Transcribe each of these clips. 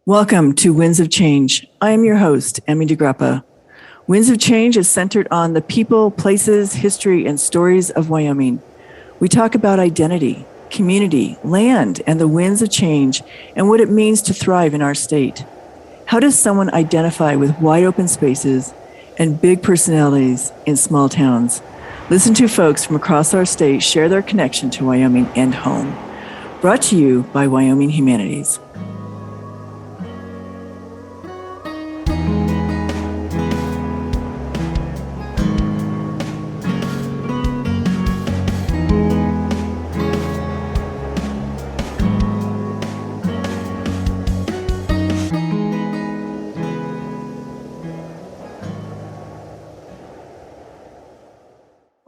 Welcome to Winds of Change. I am your host, Emmy DeGrappa. Winds of Change is centered on the people, places, history, and stories of Wyoming. We talk about identity, community, land, and the winds of change, and what it means to thrive in our state. How does someone identify with wide open spaces and big personalities in small towns? Listen to folks from across our state share their connection to Wyoming and home. Brought to you by Wyoming Humanities.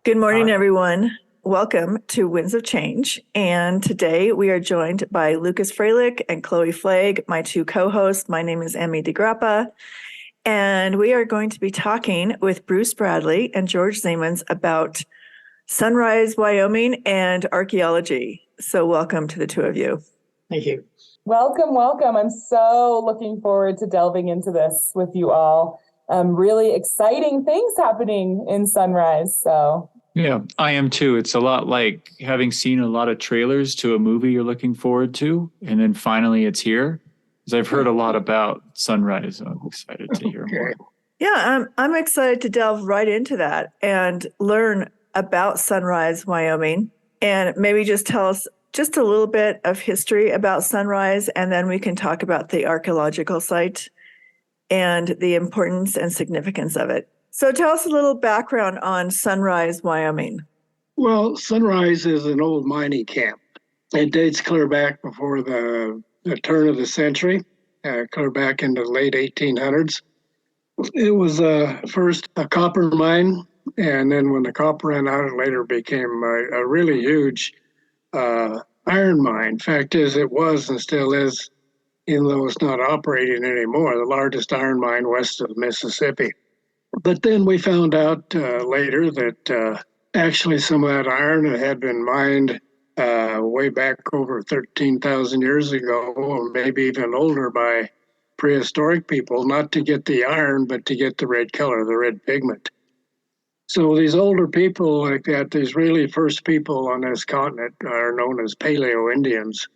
Good morning, everyone. Welcome to Winds of Change. And today we are joined by Lucas Freilich and Chloe Flagg, my two co-hosts. My name is Emmy DeGrappa. And we are going to be talking with Bruce Bradley and George Zeimens about Sunrise, Wyoming and archaeology. So welcome to the two of you. Thank you. Welcome, welcome. I'm so looking forward to delving into this with you all. Really exciting things happening in Sunrise. Yeah, I am too. It's a lot like having seen a lot of trailers to a movie you're looking forward to, and then finally it's here. Because I've heard a lot about Sunrise. I'm excited to hear more. Yeah, I'm excited to delve right into that and learn about Sunrise, Wyoming, and maybe just tell us just a little bit of history about Sunrise, and then we can talk about the archaeological site and the importance and significance of it. So tell us a little background on Sunrise, Wyoming. Well, Sunrise is an old mining camp. It dates clear back before the turn of the century, clear back into the late 1800s. It was first a copper mine, and then when the copper ran out, it later became a really huge iron mine. Fact is, it was and still is, even though it's not operating anymore, the largest iron mine west of the Mississippi. But then we found out later that actually some of that iron had been mined way back over 13,000 years ago, or maybe even older, by prehistoric people, not to get the iron, but to get the red color, the red pigment. So these older people like that, these really first people on this continent are known as Paleo-Indians.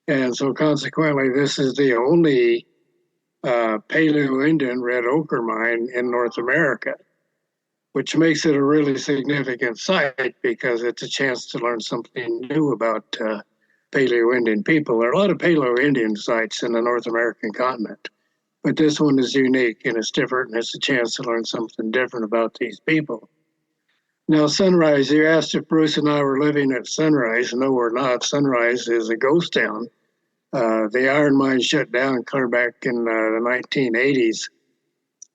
And so consequently, this is the only Paleo-Indian red ochre mine in North America, which makes it a really significant site because it's a chance to learn something new about Paleo-Indian people. There are a lot of Paleo-Indian sites in the North American continent, but this one is unique and it's different, and it's a chance to learn something different about these people. Now, Sunrise, you asked if Bruce and I were living at Sunrise. No, we're not. Sunrise is a ghost town. The iron mine shut down clear back in the 1980s.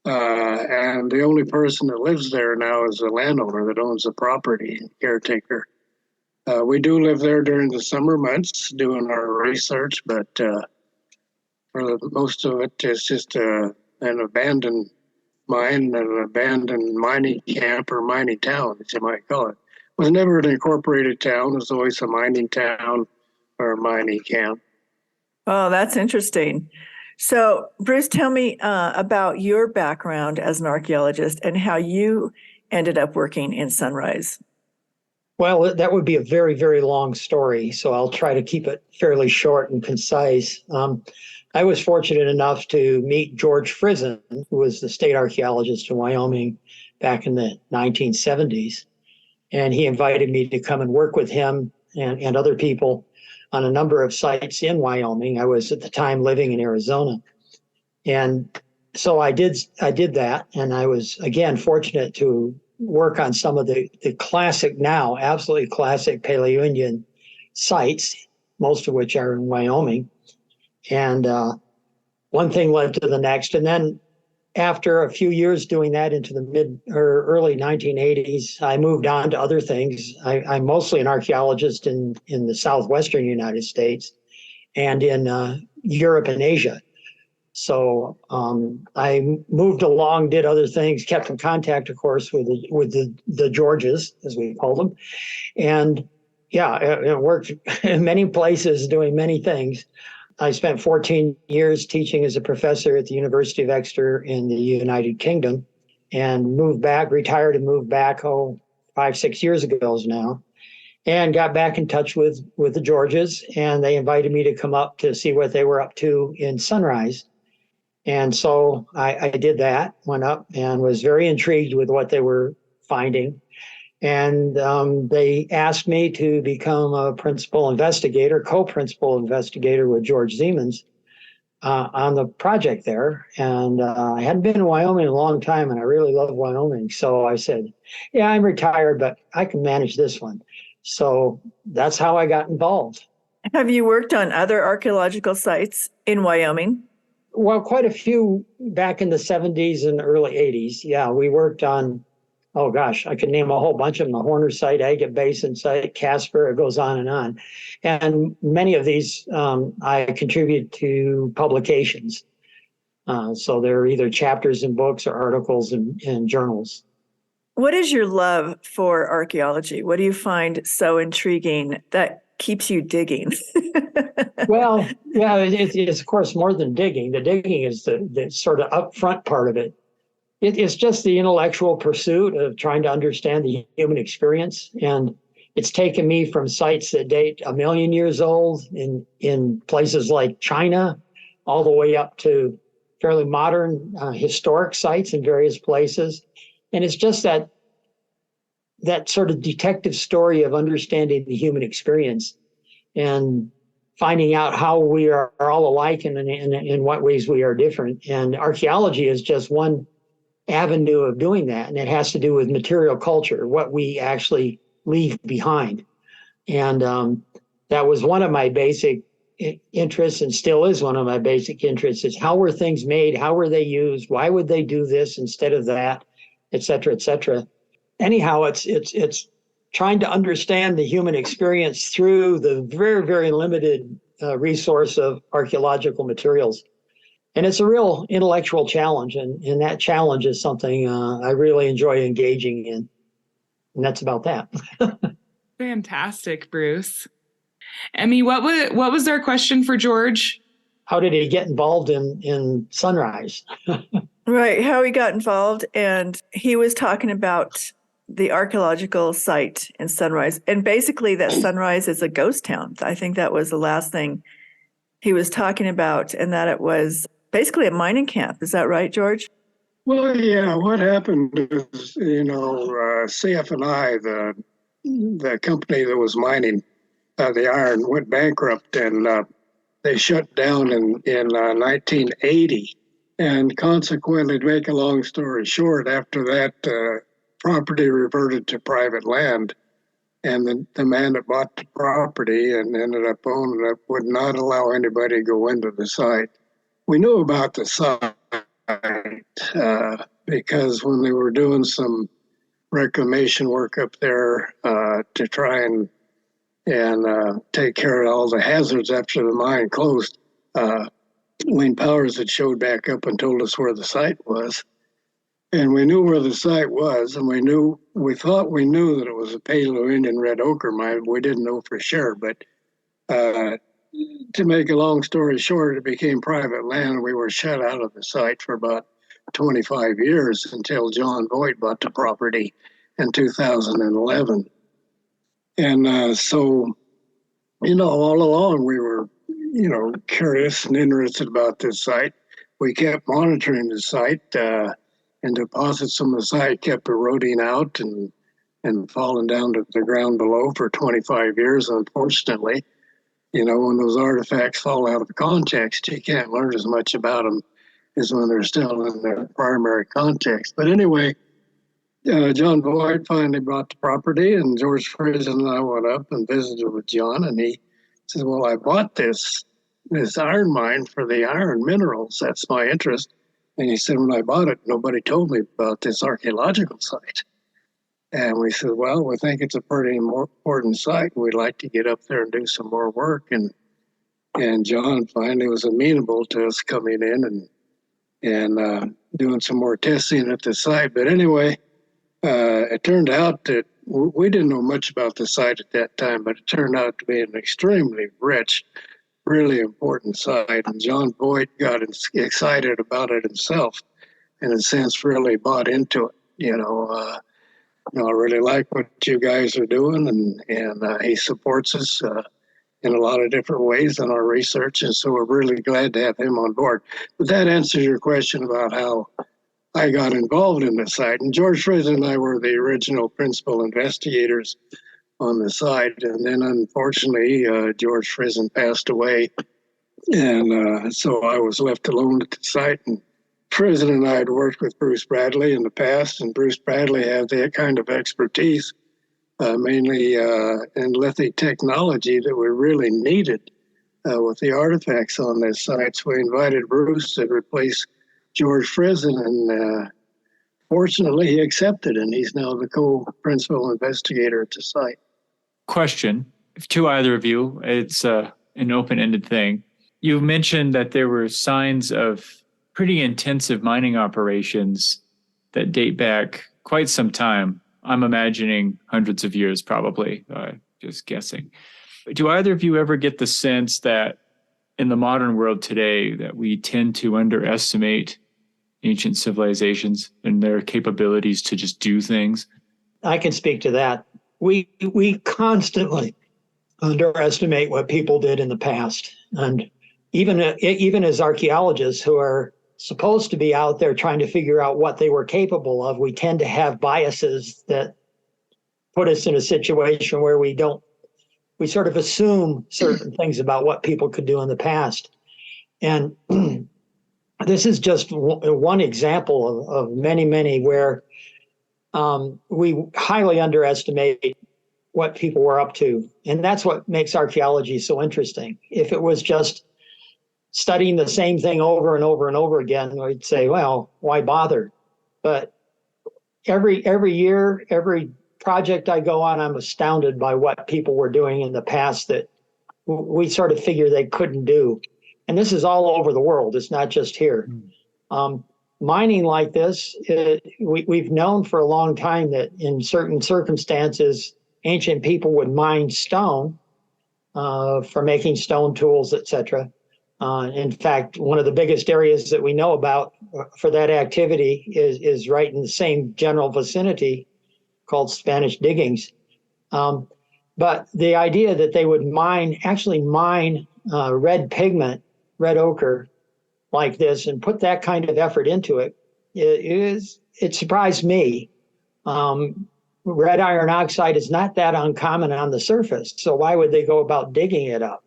And the only person that lives there now is the landowner that owns the property, caretaker. We do live there during the summer months doing our research, but for most of it, it's just an abandoned mine, an abandoned mining camp or mining town, as you might call it. It was never an incorporated town. It was always a mining town or a mining camp. Oh, that's interesting. So, Bruce, tell me about your background as an archaeologist and how you ended up working in Sunrise. Well, that would be a very, very long story, so I'll try to keep it fairly short and concise. I was fortunate enough to meet George Frizen, who was the state archaeologist in Wyoming back in the 1970s, and he invited me to come and work with him and other people on a number of sites in Wyoming. I was at the time living in Arizona. And so I did that. And I was, again, fortunate to work on some of the classic now, absolutely classic Paleo-Indian sites, most of which are in Wyoming. And one thing led to the next. And then after a few years doing that into the mid or early 1980s, I moved on to other things. I'm mostly an archaeologist in the southwestern United States and in Europe and Asia. So I moved along, did other things, kept in contact, of course, with the Georges, as we call them. And yeah, it worked in many places doing many things. I spent 14 years teaching as a professor at the University of Exeter in the United Kingdom, and retired and moved back, 5-6 years ago now, and got back in touch with the Georges, and they invited me to come up to see what they were up to in Sunrise. And so I did that, went up and was very intrigued with what they were finding. And they asked me to become a co-principal investigator with George Zeimens on the project there. And I hadn't been in Wyoming in a long time, and I really love Wyoming. So I said, yeah, I'm retired, but I can manage this one. So that's how I got involved. Have you worked on other archaeological sites in Wyoming? Well, quite a few back in the 70s and early 80s. Yeah, we worked on, oh gosh, I could name a whole bunch of them: the Horner site, Agate Basin site, Casper, it goes on. And many of these I contribute to publications. So they're either chapters in books or articles in journals. What is your love for archaeology? What do you find so intriguing that keeps you digging? Well, yeah, it's of course more than digging. The digging is the sort of upfront part of it. It's just the intellectual pursuit of trying to understand the human experience. And it's taken me from sites that date 1 million years old in places like China, all the way up to fairly modern historic sites in various places. And it's just that sort of detective story of understanding the human experience and finding out how we are all alike and in what ways we are different. And archaeology is just one avenue of doing that. And it has to do with material culture, what we actually leave behind. And that was one of my basic interests, and still is one of my basic interests, is how were things made? How were they used? Why would they do this instead of that, et cetera, et cetera. Anyhow, it's trying to understand the human experience through the very, very limited resource of archaeological materials. And it's a real intellectual challenge, and that challenge is something I really enjoy engaging in. And that's about that. Fantastic, Bruce. Emmy, what was our question for George? How did he get involved in Sunrise? Right, how he got involved. And he was talking about the archaeological site in Sunrise. And basically that Sunrise is a ghost town. I think that was the last thing he was talking about, and that it was basically a mining camp. Is that right, George? Well, yeah, what happened is, CF&I, the company that was mining the iron, went bankrupt, and they shut down in 1980. And consequently, to make a long story short, after that, property reverted to private land. And the man that bought the property and ended up owning it would not allow anybody to go into the site. We knew about the site because when they were doing some reclamation work up there to try and take care of all the hazards after the mine closed, Wayne Powers had showed back up and told us where the site was. And we knew where the site was, and we thought we knew that it was a Paleo-Indian red ochre mine. We didn't know for sure, but to make a long story short, it became private land. We were shut out of the site for about 25 years until John Voight bought the property in 2011. And so, all along we were, curious and interested about this site. We kept monitoring the site, and deposits from the site kept eroding out and falling down to the ground below for 25 years, unfortunately. When those artifacts fall out of context, you can't learn as much about them as when they're still in their primary context. But anyway, John Voight finally bought the property, and George Friesen and I went up and visited with John, and he said, well, I bought this iron mine for the iron minerals. That's my interest. And he said, when I bought it, nobody told me about this archaeological site. And we said, well, we think it's a pretty important site. We'd like to get up there and do some more work. And John finally was amenable to us coming in and doing some more testing at the site. But anyway, it turned out that we didn't know much about the site at that time, but it turned out to be an extremely rich really important site. And John Boyd got excited about it himself, and in a sense really bought into it. I really like what you guys are doing, and he supports us in a lot of different ways in our research, and so we're really glad to have him on board. But that answers your question about how I got involved in the site. And George Frison and I were the original principal investigators on the site, and then unfortunately George Frison passed away, and so I was left alone at the site. And Frison and I had worked with Bruce Bradley in the past, and Bruce Bradley had that kind of expertise, mainly in lithic technology that we really needed with the artifacts on this site. So we invited Bruce to replace George Frison, and fortunately he accepted, and he's now the co-principal investigator at the site. Question to either of you. It's an open-ended thing. You mentioned that there were signs of pretty intensive mining operations that date back quite some time. I'm imagining hundreds of years, probably, just guessing. Do either of you ever get the sense that in the modern world today that we tend to underestimate ancient civilizations and their capabilities to just do things? I can speak to that. We constantly underestimate what people did in the past. And even as archaeologists who are supposed to be out there trying to figure out what they were capable of, we tend to have biases that put us in a situation where we sort of assume certain things about what people could do in the past. And this is just one example of many, many where we highly underestimate what people were up to. And that's what makes archaeology so interesting. If it was just studying the same thing over and over and over again, we'd say, well, why bother? But every year, every project I go on, I'm astounded by what people were doing in the past that we sort of figure they couldn't do. And this is all over the world. It's not just here. Mining like this, we've known for a long time that in certain circumstances, ancient people would mine stone for making stone tools, etc. In fact, one of the biggest areas that we know about for that activity is right in the same general vicinity called Spanish diggings. But the idea that they would actually mine red pigment, red ochre like this and put that kind of effort into it, it surprised me. Red iron oxide is not that uncommon on the surface, so why would they go about digging it up?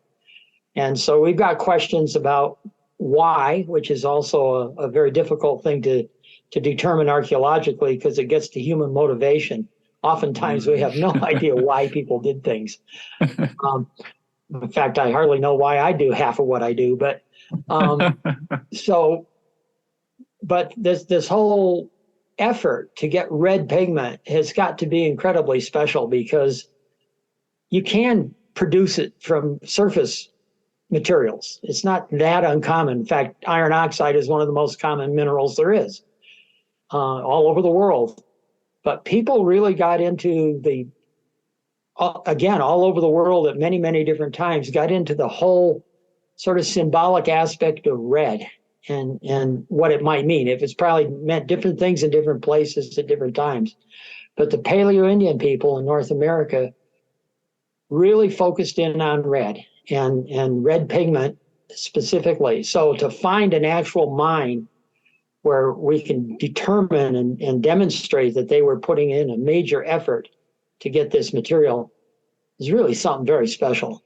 And so we've got questions about why, which is also a very difficult thing to determine archaeologically because it gets to human motivation. Oftentimes we have no idea why people did things. In fact, I hardly know why I do half of what I do. But but this whole effort to get red pigment has got to be incredibly special because you can produce it from surface materials. It's not that uncommon. In fact, iron oxide is one of the most common minerals there is all over the world. But people really got into all over the world at many, many different times, got into the whole sort of symbolic aspect of red and what it might mean. If it's probably meant different things in different places at different times. But the Paleo-Indian people in North America really focused in on red and red pigment specifically. So to find an actual mine where we can determine and demonstrate that they were putting in a major effort to get this material is really something very special.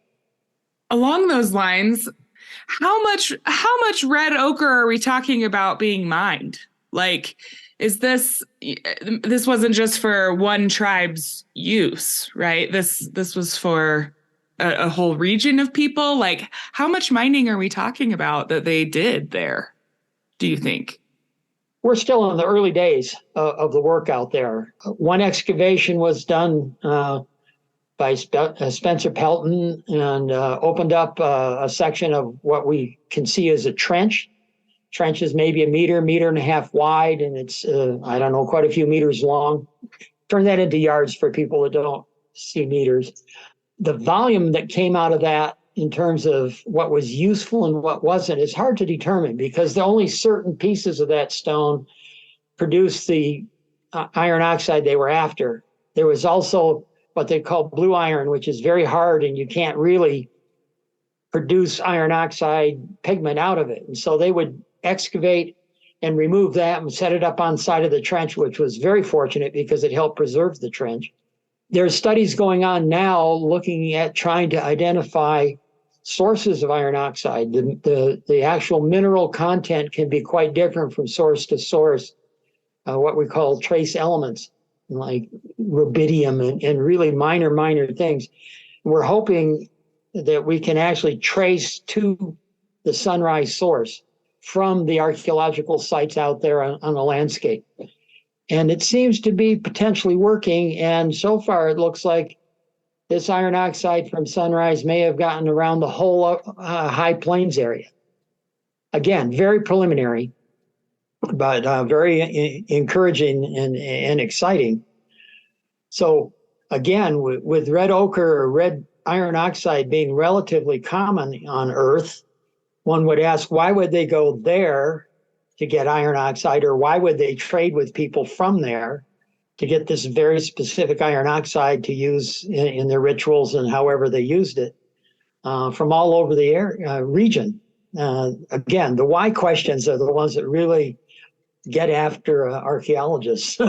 Along those lines, how much red ochre are we talking about being mined? Like, is this wasn't just for one tribe's use, right? This was for a whole region of people. Like, how much mining are we talking about that they did there, do you think? We're still in the early days of the work out there. One excavation was done by Spencer Pelton and opened up a section of what we can see as a trench. Trench is maybe a meter and a half wide, and it's, I don't know, quite a few meters long. Turn that into yards for people that don't see meters. The volume that came out of that in terms of what was useful and what wasn't is hard to determine, because the only certain pieces of that stone produced the iron oxide they were after. There was also what they call blue iron, which is very hard, and you can't really produce iron oxide pigment out of it. And so they would excavate and remove that and set it up on the side of the trench, which was very fortunate because it helped preserve the trench. There's studies going on now looking at trying to identify sources of iron oxide. The actual mineral content can be quite different from source to source, what we call trace elements, like rubidium and really minor things. We're hoping that we can actually trace to the sunrise source from the archaeological sites out there on the landscape. And it seems to be potentially working. And so far, it looks like this iron oxide from Sunrise may have gotten around the whole High Plains area. Again, very preliminary, but very encouraging and exciting. So again, with red ochre or red iron oxide being relatively common on Earth, one would ask, why would they go there to get iron oxide, or why would they trade with people from there to get this very specific iron oxide to use in their rituals and however they used it from all over the region? Again, the why questions are the ones that really get after archaeologists.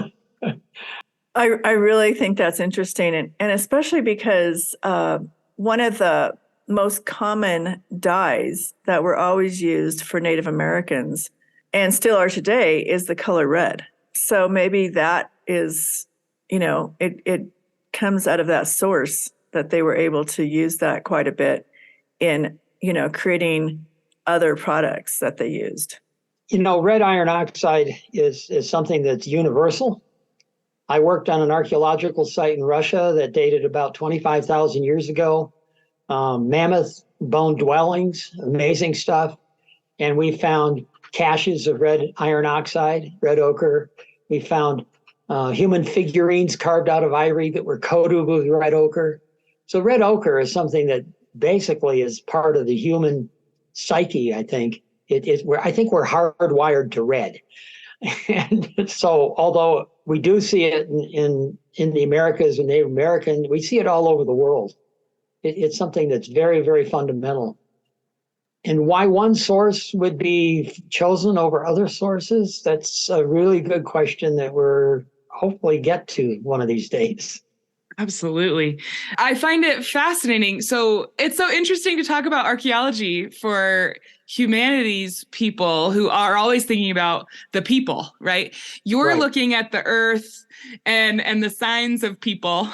I really think that's interesting, and especially because one of the most common dyes that were always used for Native Americans and still are today is the color red. So maybe that is, it comes out of that source that they were able to use that quite a bit in, creating other products that they used. Red iron oxide is something that's universal. I worked on an archaeological site in Russia that dated about 25,000 years ago. Mammoth bone dwellings, amazing stuff. And we found caches of red iron oxide, red ochre. We found human figurines carved out of ivory that were coated with red ochre. So red ochre is something that basically is part of the human psyche, I think. I think we're hardwired to red. And so although we do see it in the Americas and Native American, we see it all over the world. It's something that's very, very fundamental. And why one source would be chosen over other sources, that's a really good question that we're hopefully get to one of these days. Absolutely. I find it fascinating. So it's so interesting to talk about archaeology for humanities people who are always thinking about the people, right? You're Right. looking at the earth and the signs of people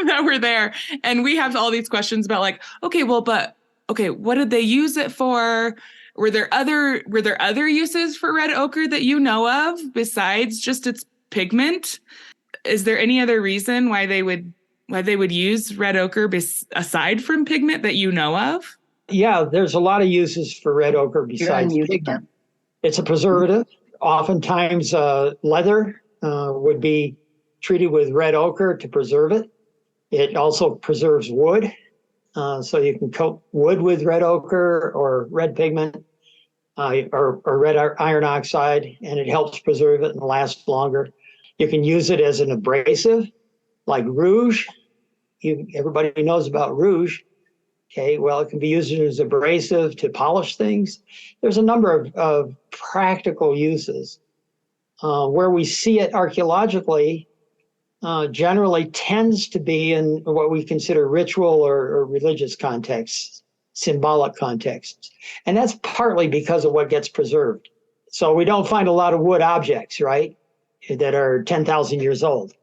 that were there. And we have all these questions about what did they use it for? Were there other uses for red ochre that you know of besides just its pigment? Is there any other reason why they would use red ochre aside from pigment that you know of? Yeah, there's a lot of uses for red ochre besides pigment. It's a preservative. Oftentimes, leather would be treated with red ochre to preserve it. It also preserves wood. So you can coat wood with red ochre or red pigment or red iron oxide, and it helps preserve it and last longer. You can use it as an abrasive, like rouge. Everybody knows about rouge. Okay, well, it can be used as abrasive to polish things. There's a number of practical uses. Where we see it archaeologically generally tends to be in what we consider ritual or religious contexts, symbolic contexts. And that's partly because of what gets preserved. So we don't find a lot of wood objects, right, that are 10,000 years old.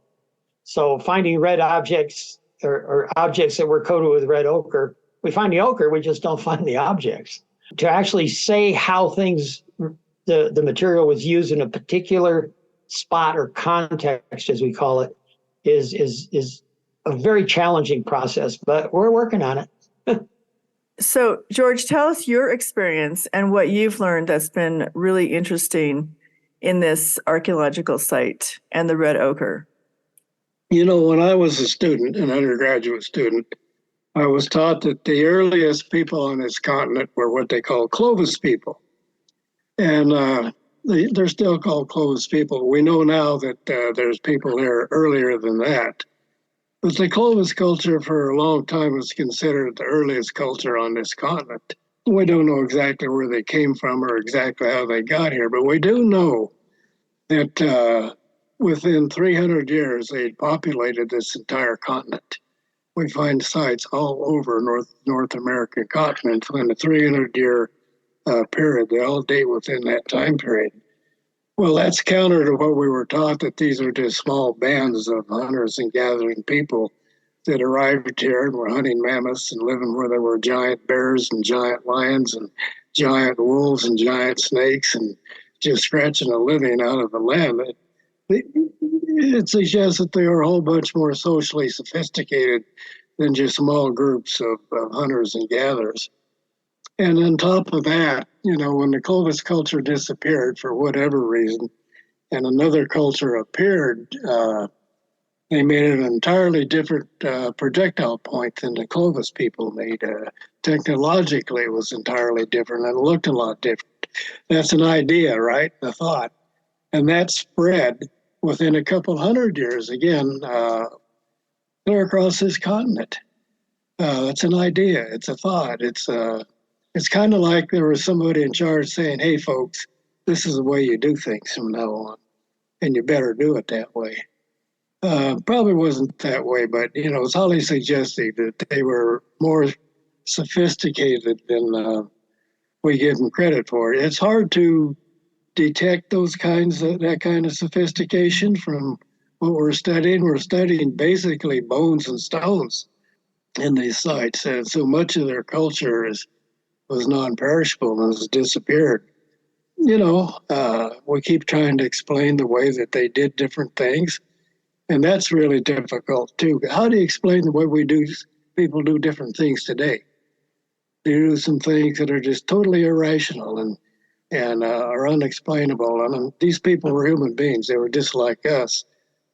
So finding red objects or objects that were coated with red ochre, we find the ochre, we just don't find the objects. To actually say how the material was used in a particular spot or context, as we call it, is a very challenging process, but we're working on it. So, George, tell us your experience and what you've learned that's been really interesting in this archaeological site and the red ochre. When I was a student, an undergraduate student, I was taught that the earliest people on this continent were what they call Clovis people. And they're still called Clovis people. We know now that there's people there earlier than that. But the Clovis culture for a long time was considered the earliest culture on this continent. We don't know exactly where they came from or exactly how they got here, but we do know that within 300 years, they'd populated this entire continent. We find sites all over North American continent in a 300-year period. They all date within that time period. Well, that's counter to what we were taught, that these are just small bands of hunters and gathering people that arrived here and were hunting mammoths and living where there were giant bears and giant lions and giant wolves and giant snakes and just scratching a living out of the land. It suggests that they were a whole bunch more socially sophisticated than just small groups of hunters and gatherers. And on top of that, when the Clovis culture disappeared for whatever reason, and another culture appeared, they made an entirely different projectile point than the Clovis people made. Technologically, it was entirely different and looked a lot different. That's an idea, right? A thought. And that spread within a couple hundred years, again, clear across this continent. It's an idea. It's a thought. It's kind of like there was somebody in charge saying, hey, folks, this is the way you do things from now on, and you better do it that way. Probably wasn't that way, but, it's highly suggestive that they were more sophisticated than we give them credit for. It's hard to detect that kind of sophistication from what we're studying. We're studying basically bones and stones in these sites, and so much of their culture was non-perishable and has disappeared. We keep trying to explain the way that they did different things, and that's really difficult too. How do you explain the way people do different things today? They do some things that are just totally irrational and are unexplainable. And these people were human beings. They were just like us.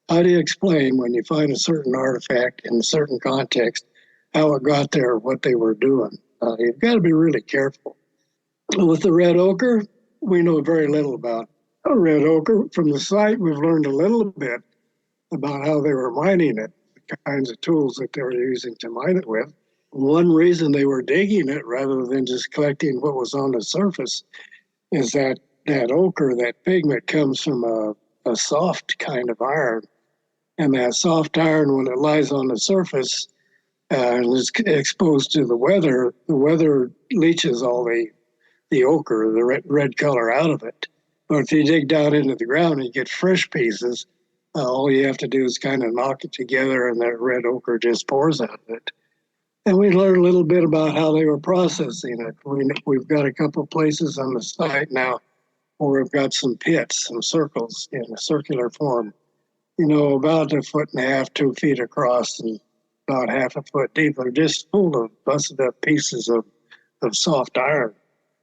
How do you explain when you find a certain artifact in a certain context, how it got there, what they were doing? You've got to be really careful. With the red ochre, we know very little about red ochre. From the site, we've learned a little bit about how they were mining it, the kinds of tools that they were using to mine it with. One reason they were digging it rather than just collecting what was on the surface is that ochre, that pigment, comes from a soft kind of iron. And that soft iron, when it lies on the surface, and is exposed to the weather leaches all the ochre, the red color, out of it. But if you dig down into the ground and you get fresh pieces, all you have to do is kind of knock it together and that red ochre just pours out of it. And we learned a little bit about how they were processing it. We've got a couple places on the site now where we've got some pits, some circles in a circular form, about 1.5 feet, 2 feet across and about 1/2 foot deep. They're just full of busted up pieces of soft iron.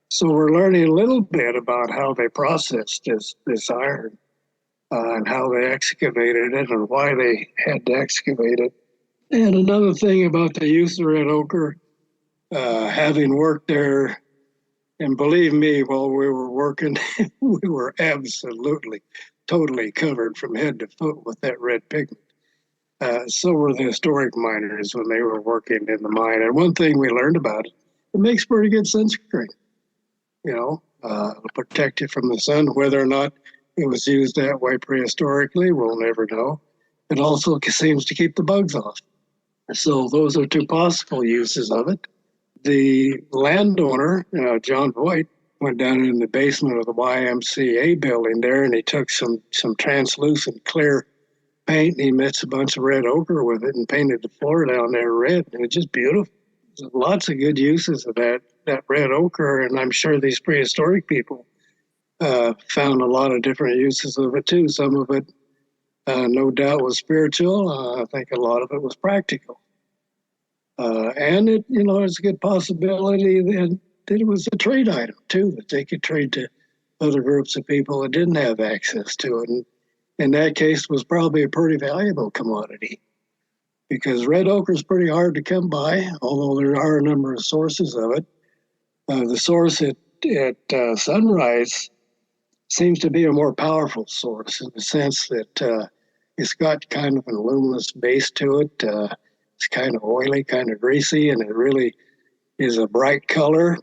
So we're learning a little bit about how they processed this iron and how they excavated it and why they had to excavate it. And another thing about the use of red ochre, having worked there, and believe me, while we were working, we were absolutely, totally covered from head to foot with that red pigment. So were the historic miners when they were working in the mine. And one thing we learned about it, it makes pretty good sunscreen. Protect you from the sun. Whether or not it was used that way prehistorically, we'll never know. It also seems to keep the bugs off. So those are two possible uses of it. The landowner, John Voigt, went down in the basement of the YMCA building there, and he took some translucent clear paint, and he mixed a bunch of red ochre with it and painted the floor down there red. And it's just beautiful. There's lots of good uses of that red ochre, and I'm sure these prehistoric people found a lot of different uses of it too. Some of it, no doubt, was spiritual. I think a lot of it was practical. And there's a good possibility that it was a trade item too, that they could trade to other groups of people that didn't have access to it. And in that case, it was probably a pretty valuable commodity, because red ochre is pretty hard to come by, although there are a number of sources of it. The source at Sunrise seems to be a more powerful source in the sense that it's got kind of an luminous base to it. It's kind of oily, kind of greasy, and it really is a bright color.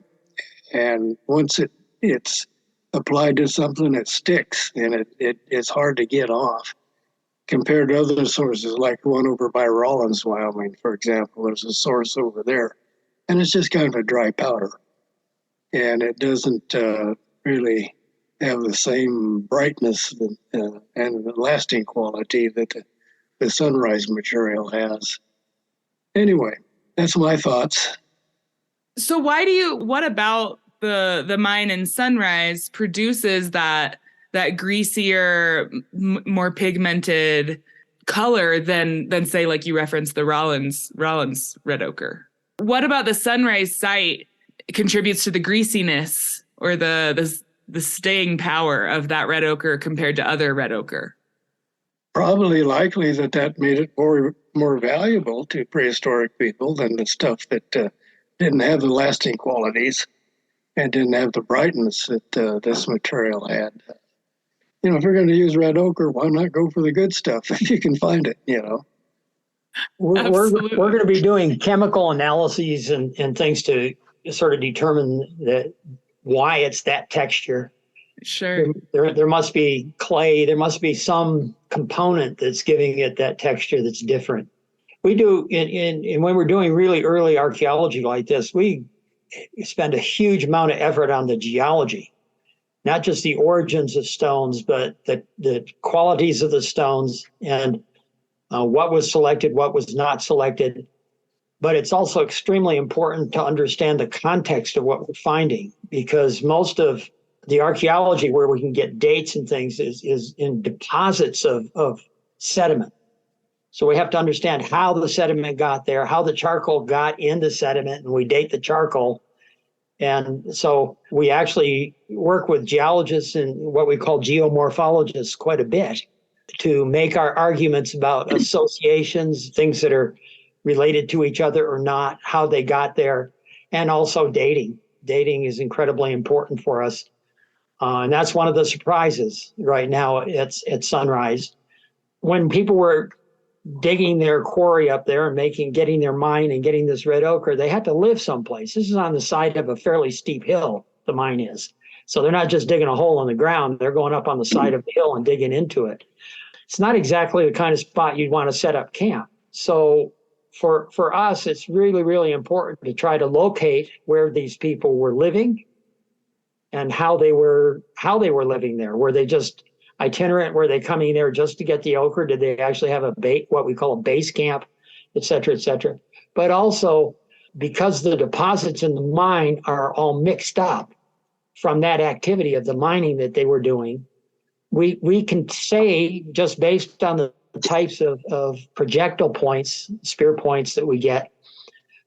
And once it's applied to something, it sticks, and it's hard to get off. Compared to other sources, like one over by Rawlins, Wyoming, for example, there's a source over there, and it's just kind of a dry powder. And it doesn't really have the same brightness and lasting quality that the Sunrise material has. Anyway, that's my thoughts. So what about the mine in Sunrise produces that greasier, more pigmented color than say, like you referenced, the Rawlins red ochre? What about the Sunrise site contributes to the greasiness or the staying power of that red ochre compared to other red ochre? Probably likely that made it more valuable to prehistoric people than the stuff that didn't have the lasting qualities and didn't have the brightness that this material had. If you're going to use red ochre, why not go for the good stuff if you can find it, We're going to be doing chemical analyses and things to sort of determine why it's that texture. Sure. There must be clay. There must be some component that's giving it that texture that's different. We do, in when we're doing really early archaeology like this, we spend a huge amount of effort on the geology, not just the origins of stones, but the qualities of the stones and what was selected, what was not selected. But it's also extremely important to understand the context of what we're finding, because most of the archaeology where we can get dates and things is in deposits of sediment. So we have to understand how the sediment got there, how the charcoal got in the sediment, and we date the charcoal. And so we actually work with geologists and what we call geomorphologists quite a bit to make our arguments about associations, things that are related to each other or not, how they got there, and also dating. Dating is incredibly important for us. And that's one of the surprises right now at Sunrise. When people were digging their quarry up there and getting their mine and getting this red ochre, they had to live someplace. This is on the side of a fairly steep hill, the mine is. So they're not just digging a hole in the ground, they're going up on the side of the hill and digging into it. It's not exactly the kind of spot you'd want to set up camp. So for us, it's really, really important to try to locate where these people were living and how they were living there. Were they just itinerant? Were they coming there just to get the ochre? Did they actually have what we call a base camp, et cetera, et cetera? But also, because the deposits in the mine are all mixed up from that activity of the mining that they were doing, we can say, just based on the types of projectile points, spear points that we get,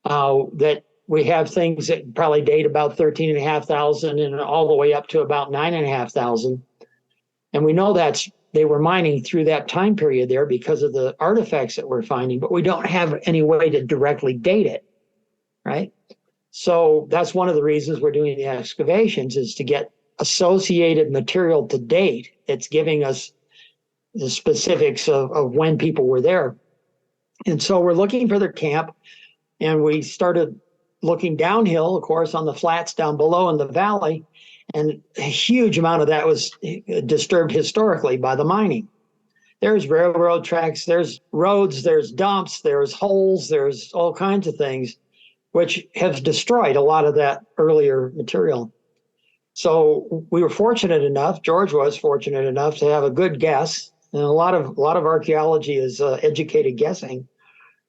that we have things that probably date about 13,500 and all the way up to about 9,500. And we know they were mining through that time period there because of the artifacts that we're finding, but we don't have any way to directly date it, right? So that's one of the reasons we're doing the excavations, is to get associated material to date that's giving us the specifics of when people were there. And so we're looking for their camp, and we started looking downhill, of course, on the flats down below in the valley, and a huge amount of that was disturbed historically by the mining. There's railroad tracks, there's roads, there's dumps, there's holes, there's all kinds of things which have destroyed a lot of that earlier material. So we were fortunate enough, George was fortunate enough to have a good guess, and a lot of archaeology is educated guessing,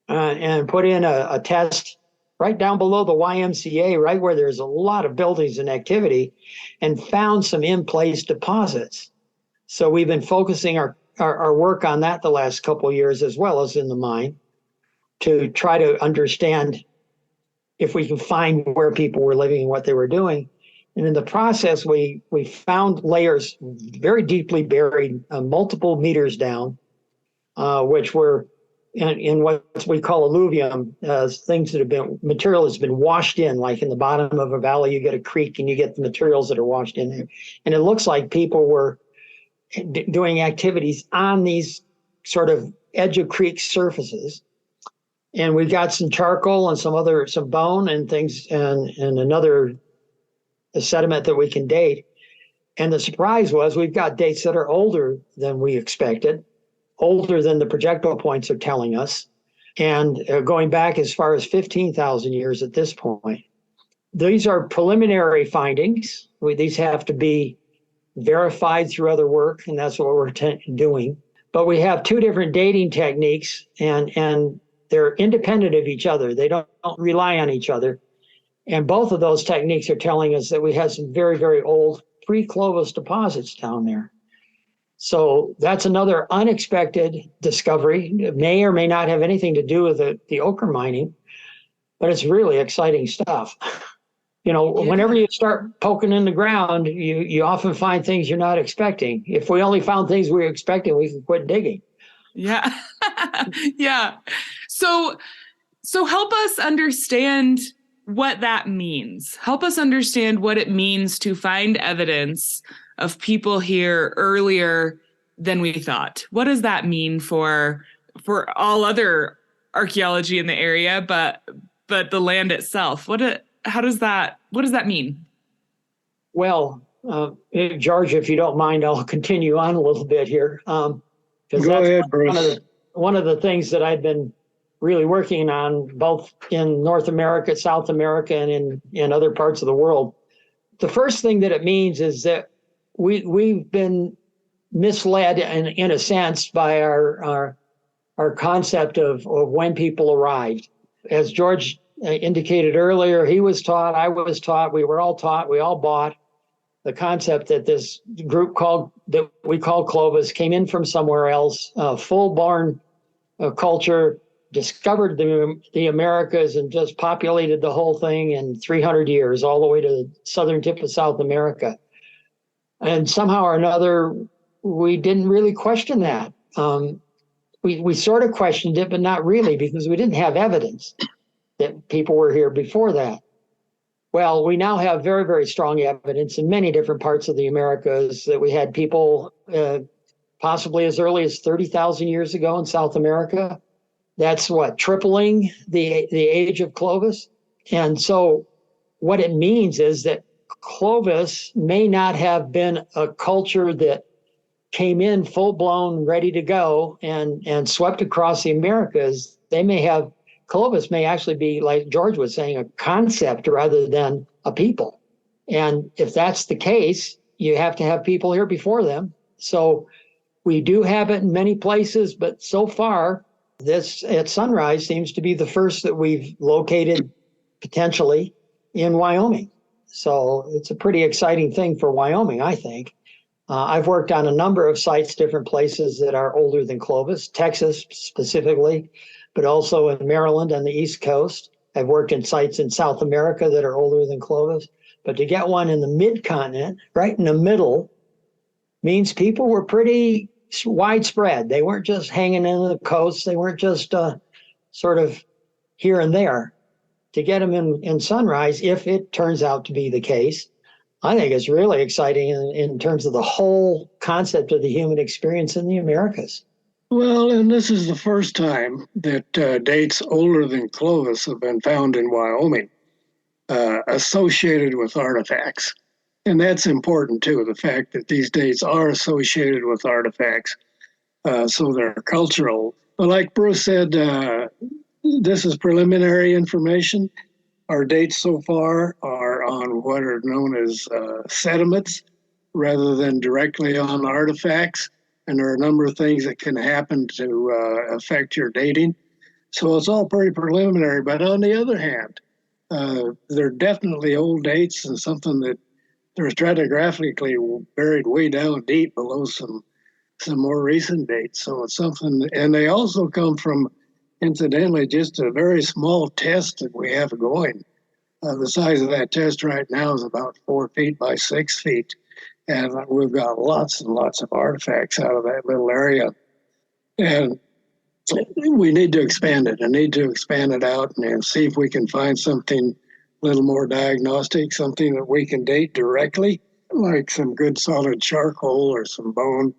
and put in a test right down below the YMCA, right where there's a lot of buildings and activity, and found some in-place deposits. So we've been focusing our work on that the last couple of years, as well as in the mine, to try to understand if we can find where people were living and what they were doing. And in the process, we found layers very deeply buried, multiple meters down, which were in what we call alluvium, things that have been, material that's been washed in, like in the bottom of a valley, you get a creek and you get the materials that are washed in there. And it looks like people were doing activities on these sort of edge of creek surfaces. And we've got some charcoal and some bone and things, and another sediment that we can date. And the surprise was we've got dates that are older than we expected, older than the projectile points are telling us, and going back as far as 15,000 years at this point. These are preliminary findings. These have to be verified through other work, and that's what we're doing. But we have two different dating techniques, and they're independent of each other. They don't rely on each other. And both of those techniques are telling us that we have some very, very old pre-Clovis deposits down there. So that's another unexpected discovery. It may or may not have anything to do with the ochre mining, but it's really exciting stuff. Whenever you start poking in the ground, you often find things you're not expecting. If we only found things we were expecting, we could quit digging. Yeah. Yeah. So help us understand what that means. Help us understand what it means to find evidence of people here earlier than we thought. What does that mean for all other archaeology in the area, but the land itself? What does that mean? Well, George, if you don't mind, I'll continue on a little bit here. Go ahead, Bruce. One of the things that I've been really working on, both in North America, South America, and in other parts of the world. The first thing that it means is that we've been misled in a sense by our concept of when people arrived. As George indicated earlier, he was taught, I was taught, we were all taught, we all bought the concept that this group that we call Clovis came in from somewhere else, full-born culture, discovered the Americas and just populated the whole thing in 300 years, all the way to the southern tip of South America. And somehow or another, we didn't really question that. We sort of questioned it, but not really, because we didn't have evidence that people were here before that. Well, we now have very, very strong evidence in many different parts of the Americas that we had people possibly as early as 30,000 years ago in South America. That's tripling the age of Clovis. And so what it means is that Clovis may not have been a culture that came in full blown, ready to go and swept across the Americas. Clovis may actually be, like George was saying, a concept rather than a people. And if that's the case, you have to have people here before them. So we do have it in many places, but so far, this at Sunrise seems to be the first that we've located potentially in Wyoming. So it's a pretty exciting thing for Wyoming, I think. I've worked on a number of sites, different places that are older than Clovis, Texas specifically, but also in Maryland on the East Coast. I've worked in sites in South America that are older than Clovis. But to get one in the mid-continent, right in the middle, means people were pretty widespread. They weren't just hanging in the coast. They weren't just sort of here and there. To get them in Sunrise, if it turns out to be the case, I think it's really exciting in terms of the whole concept of the human experience in the Americas. Well, and this is the first time that dates older than Clovis have been found in Wyoming, associated with artifacts. And that's important too, the fact that these dates are associated with artifacts, so they're cultural. But like Bruce said, this is preliminary information. Our dates so far are on what are known as sediments rather than directly on artifacts. And there are a number of things that can happen to affect your dating. So it's all pretty preliminary. But on the other hand, they're definitely old dates and something that they're stratigraphically buried way down deep below some more recent dates. So it's something, and they also come from, incidentally, just a very small test that we have going. The size of that test right now is about 4 feet by 6 feet. And we've got lots and lots of artifacts out of that little area. And we need to expand it. I need to expand it out and see if we can find something a little more diagnostic, something that we can date directly, like some good solid charcoal or some bone.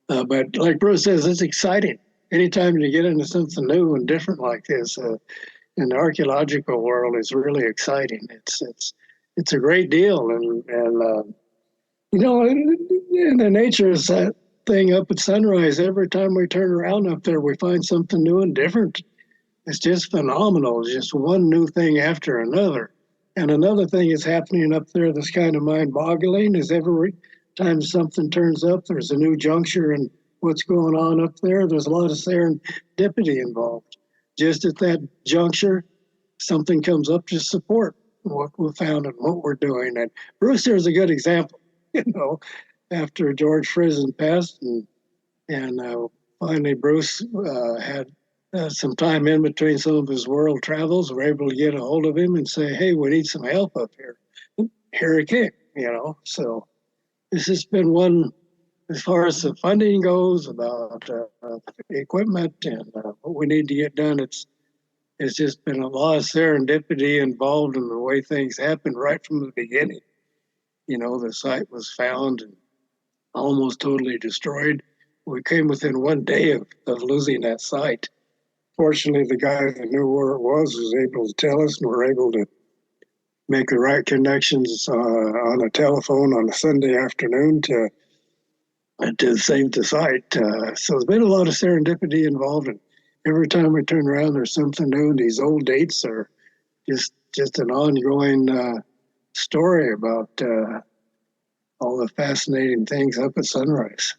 But like Bruce says, it's exciting. Anytime you get into something new and different like this, in the archaeological world, is really exciting. It's a great deal, and you know, in the nature is that thing up at sunrise. Every time we turn around up there, we find something new and different. It's just phenomenal. It's just one new thing after another. And another thing is happening up there that's kind of mind-boggling is every time something turns up, there's a new juncture in what's going on up there. There's a lot of serendipity involved. Just at that juncture, something comes up to support what we found and what we're doing. And Brewster is a good example. You know, after George Frison passed, and finally Bruce had some time in between some of his world travels, we're able to get a hold of him and say, hey, we need some help up here. Here he came, you know. So this has been one, as far as the funding goes, about equipment and what we need to get done. It's just been a lot of serendipity involved in the way things happen right from the beginning. You know, the site was found and almost totally destroyed. We came within 1 day of losing that site. Fortunately, the guy that knew where it was able to tell us, and we're able to make the right connections on a telephone on a Sunday afternoon to save the site. So there's been a lot of serendipity involved, and every time we turn around, there's something new. These old dates are just an ongoing story about all the fascinating things up at sunrise.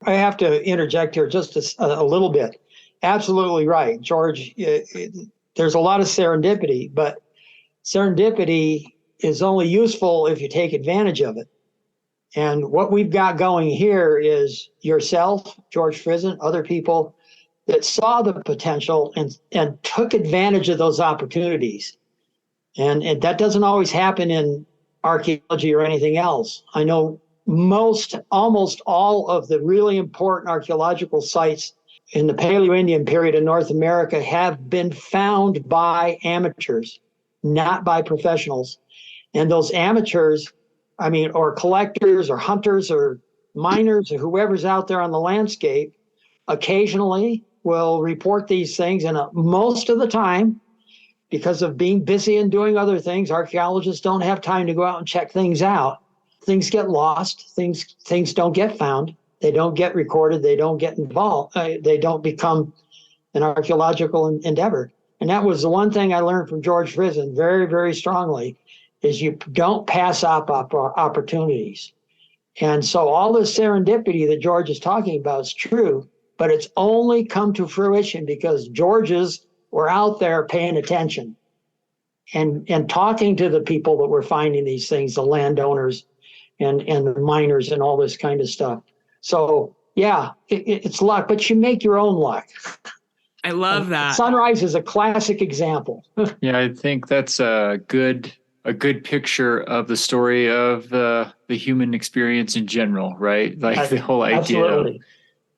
I have to interject here just a little bit. Absolutely right, George. There's a lot of serendipity, but serendipity is only useful if you take advantage of it. And what we've got going here is yourself, George Frison, other people that saw the potential and took advantage of those opportunities. And that doesn't always happen in archaeology or anything else. I know almost all of the really important archaeological sites in the Paleo-Indian period in North America have been found by amateurs, not by professionals. And those amateurs, or collectors or hunters or miners or whoever's out there on the landscape, occasionally will report these things. And most of the time, because of being busy and doing other things, archaeologists don't have time to go out and check things out. Things get lost. Things don't get found. They don't get recorded. They don't get involved. They don't become an archaeological endeavor. And that was the one thing I learned from George Frison very, very strongly, is you don't pass up opportunities. And so all this serendipity that George is talking about is true, but it's only come to fruition because Georges were out there paying attention and talking to the people that were finding these things, the landowners and the miners and all this kind of stuff. So yeah, it's luck, but you make your own luck. I love that. Sunrise is a classic example. Yeah, I think that's a good picture of the story of the human experience in general, right? Like the whole idea Absolutely. of,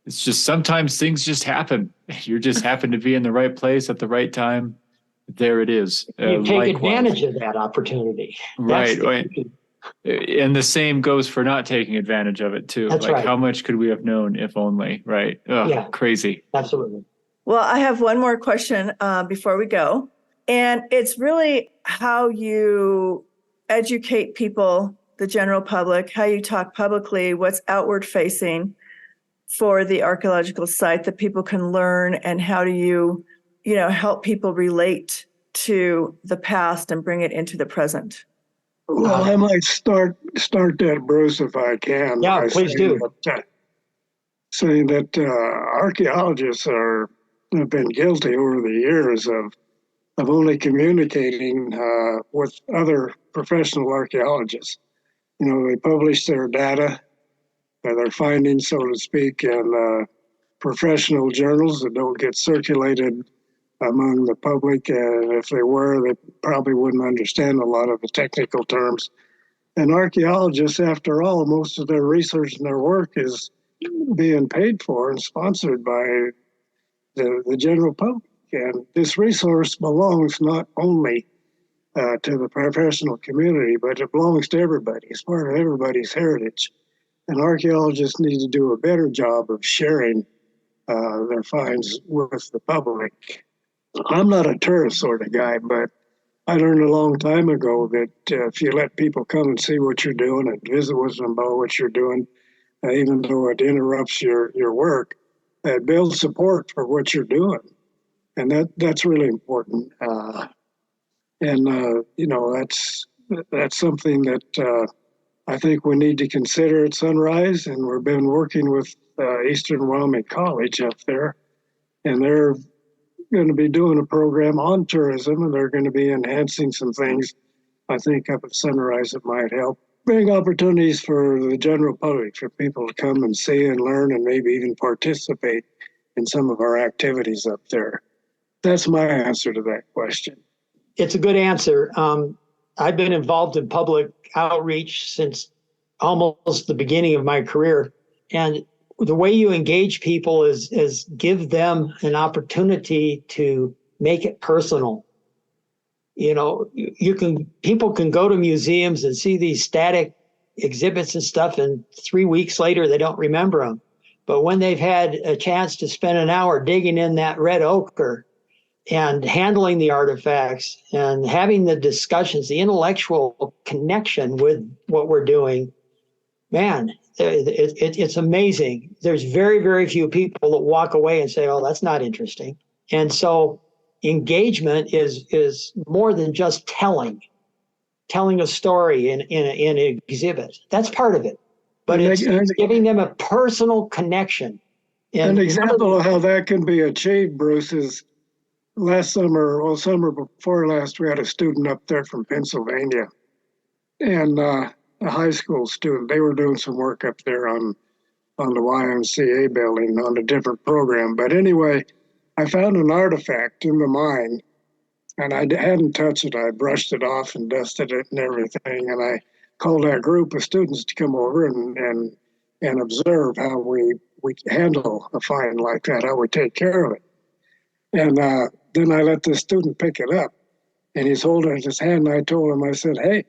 it's just sometimes things just happen. You just happen to be in the right place at the right time. There it is. You take advantage of that opportunity. Right. And the same goes for not taking advantage of it too. That's right. How much could we have known if only, right? Ugh, Yeah. Crazy. Absolutely. Well, I have one more question before we go. And it's really how you educate people, the general public, how you talk publicly, what's outward facing for the archaeological site that people can learn, and how do you help people relate to the past and bring it into the present? Well, I might start that, Bruce, if I can. Yeah, please do. Saying that archaeologists have been guilty over the years of only communicating with other professional archaeologists. They publish their data, their findings, so to speak, in professional journals that don't get circulated among the public. And if they were, they probably wouldn't understand a lot of the technical terms. And archaeologists, after all, most of their research and their work is being paid for and sponsored by the general public. And this resource belongs not only to the professional community, but it belongs to everybody. It's part of everybody's heritage. And archaeologists need to do a better job of sharing their finds with the public. I'm not a tourist sort of guy, but I learned a long time ago that if you let people come and see what you're doing and visit with them about what you're doing, even though it interrupts your work, it builds support for what you're doing. And that's really important. That's something that I think we need to consider at Sunrise. And we've been working with Eastern Wyoming College up there, and they're going to be doing a program on tourism, and they're going to be enhancing some things, I think, up at Sunrise that might help bring opportunities for the general public, for people to come and see and learn and maybe even participate in some of our activities up there. That's my answer to that question. It's a good answer. I've been involved in public outreach since almost the beginning of my career. And the way you engage people is give them an opportunity to make it personal. You know, people can go to museums and see these static exhibits and stuff, and 3 weeks later, they don't remember them. But when they've had a chance to spend an hour digging in that red ochre and handling the artifacts and having the discussions, the intellectual connection with what we're doing, man, it's amazing. There's very, very few people that walk away and say, oh, that's not interesting. And so engagement is more than just telling a story in an exhibit. That's part of it. But it's giving them a personal connection. And an example of how that can be achieved, Bruce, is last summer, or summer before last, we had a student up there from Pennsylvania, and a high school student. They were doing some work up there on the YMCA building on a different program. But anyway, I found an artifact in the mine, and I hadn't touched it. I brushed it off and dusted it and everything. And I called that group of students to come over and observe how we handle a find like that, how we take care of it. And then I let the student pick it up, and he's holding it in his hand. And I told him, I said, hey,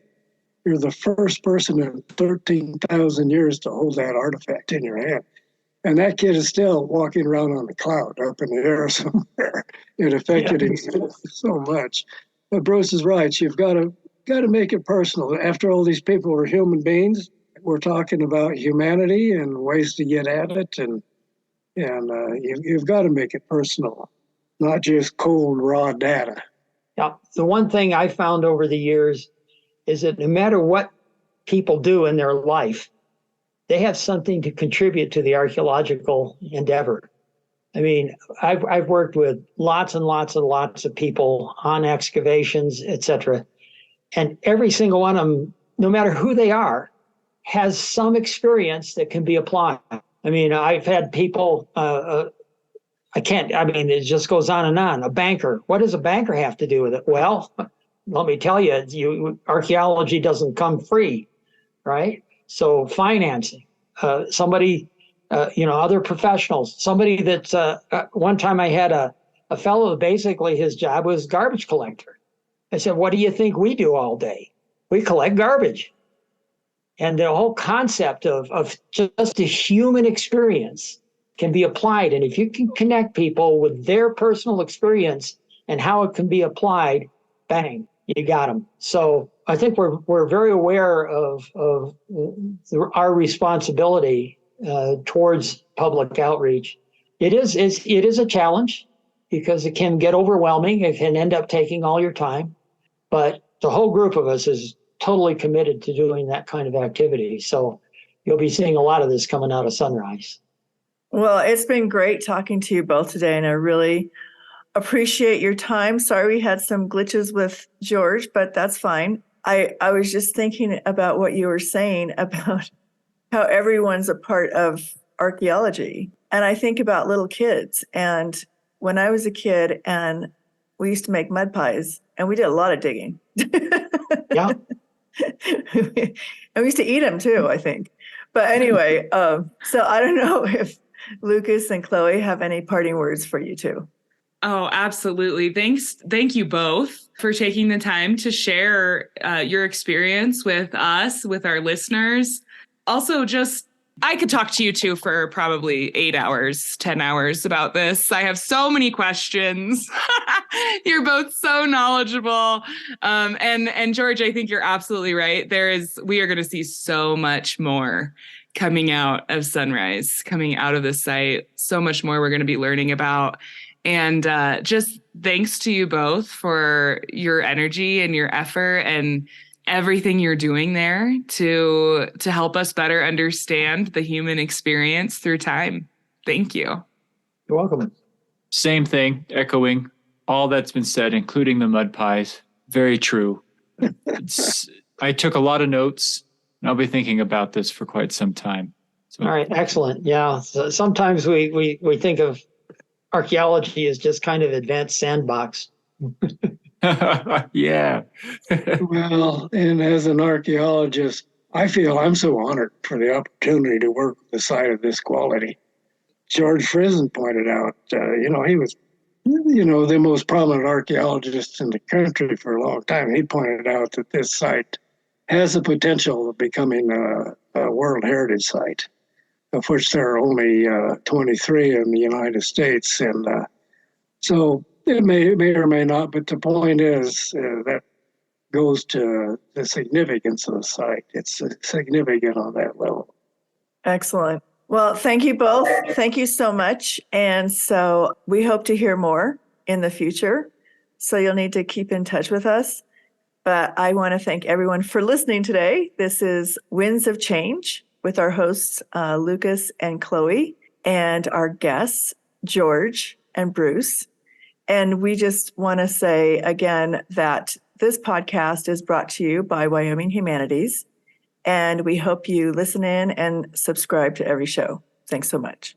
you're the first person in 13,000 years to hold that artifact in your hand. And that kid is still walking around on a cloud up in the air somewhere. It affected him so much. But Bruce is right. You've got to make it personal. After all, these people are human beings. We're talking about humanity and ways to get at it, and you've got to make it personal, not just cold, raw data. Yeah. The one thing I found over the years is that no matter what people do in their life, they have something to contribute to the archaeological endeavor. I mean, I've worked with lots and lots and lots of people on excavations, et cetera. And every single one of them, no matter who they are, has some experience that can be applied. I mean, I've had people, it just goes on and on. A banker, what does a banker have to do with it? Well, let me tell you, archaeology doesn't come free, right? So financing, somebody, other professionals, somebody that one time I had a fellow, basically his job was garbage collector. I said, what do you think we do all day? We collect garbage. And the whole concept of just a human experience can be applied. And if you can connect people with their personal experience and how it can be applied, bang, you got them. So I think we're very aware of our responsibility towards public outreach. It is a challenge because it can get overwhelming. It can end up taking all your time, but the whole group of us is totally committed to doing that kind of activity. So you'll be seeing a lot of this coming out of Sunrise. Well, it's been great talking to you both today, and I really appreciate your time. Sorry we had some glitches with George, but that's fine. I was just thinking about what you were saying about how everyone's a part of archaeology. And I think about little kids. And when I was a kid, and we used to make mud pies, and we did a lot of digging. Yeah. And we used to eat them too, I think. But anyway, so I don't know Lucas and Chloe have any parting words for you two? Oh, absolutely. Thank you both for taking the time to share your experience with us, with our listeners. Also, I could talk to you two for probably 8 hours, 10 hours about this. I have so many questions. You're both so knowledgeable. And George, I think you're absolutely right. We are going to see so much more coming out of Sunrise, coming out of the site. So much more we're going to be learning about. And just thanks to you both for your energy and your effort and everything you're doing there to help us better understand the human experience through time. Thank you. You're welcome. Same thing, echoing all that's been said, including the mud pies. Very true. I took a lot of notes, and I'll be thinking about this for quite some time. So. All right, excellent. Yeah, so sometimes we think of archaeology as just kind of advanced sandbox. Yeah. Well, and as an archaeologist, I feel I'm so honored for the opportunity to work with a site of this quality. George Zeimens pointed out, he was, the most prominent archaeologist in the country for a long time. He pointed out that this site has the potential of becoming a World Heritage Site, of which there are only 23 in the United States. And so it may or may not, but the point is that goes to the significance of the site. It's significant on that level. Excellent. Well, thank you both. Thank you so much. And so we hope to hear more in the future. So you'll need to keep in touch with us. But I want to thank everyone for listening today. This is Winds of Change with our hosts, Lucas and Chloe, and our guests, George and Bruce. And we just want to say again that this podcast is brought to you by Wyoming Humanities. And we hope you listen in and subscribe to every show. Thanks so much.